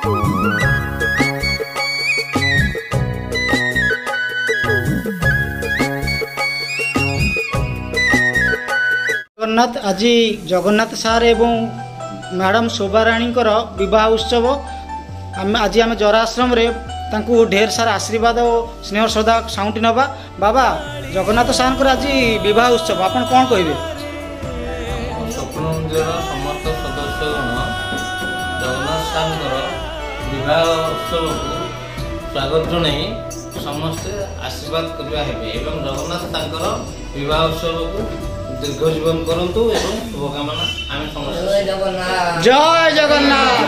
जगन्नाथ आज जगन्नाथ सार एवं मैडम शोभाराणी विवाह उत्सव आज आम जरा आश्रम रे तांकू ढेर सारा आशीर्वाद और स्नेह श्रद्धा साउंटी नवा। बाबा जगन्नाथ सार आज विवाह उत्सव आपन कौन कहे? स्वप्नमंदिर समस्त सदस्यगण जगन्नाथ सार विवाह उत्सव को स्वागत जन समस्ते आशीर्वाद करवा एवं जगन्नाथ विवाह उत्सव को दीर्घ जीवन करंतु एवं शुभकामना आम समस्त। जय जगन्नाथ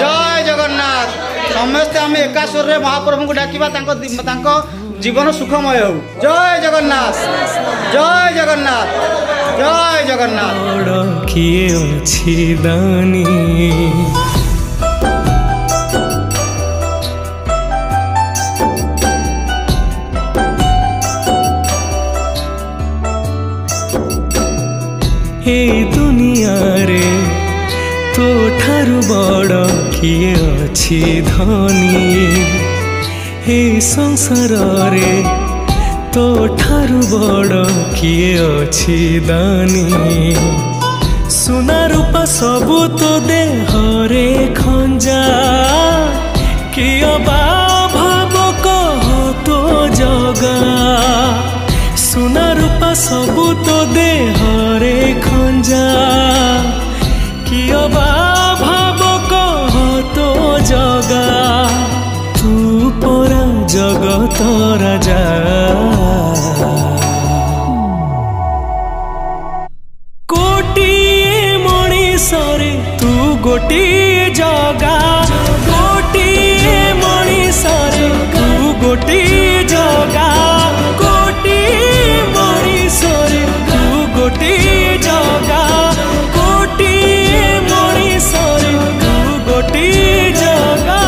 जय जगन्नाथ। समस्ते आम एका स्वर रे महाप्रभु को डाकिबा जीवन सुखमय हो। जय जगन्नाथ जय जगन्नाथ जय जगन्नाथ। किए अछि दानी हे दुनिया रे तो ठारु बड़ किए अछि धनी। हे संसार रे तो ठारु बड़ किए अछि दानी। सुना रूपा सबु तो देहरे खंजा किए भाव कह तो जगा। सुना रूपा सबु तो देहरे खंजा किए भाव कह तो जगा। तू परा जगत राजा कोटिए मणिषरे तू गोटिए जगा। कोटिए मणिषरे तू गोटिए जगा। गोटिए जगा कोटिए मणिषरे तू गोटिए जगा।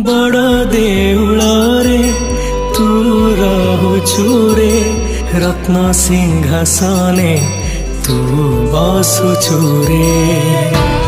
बड़ देउल रे तू रहुछु रे रत्न सिंहासने तू बसुछु रे।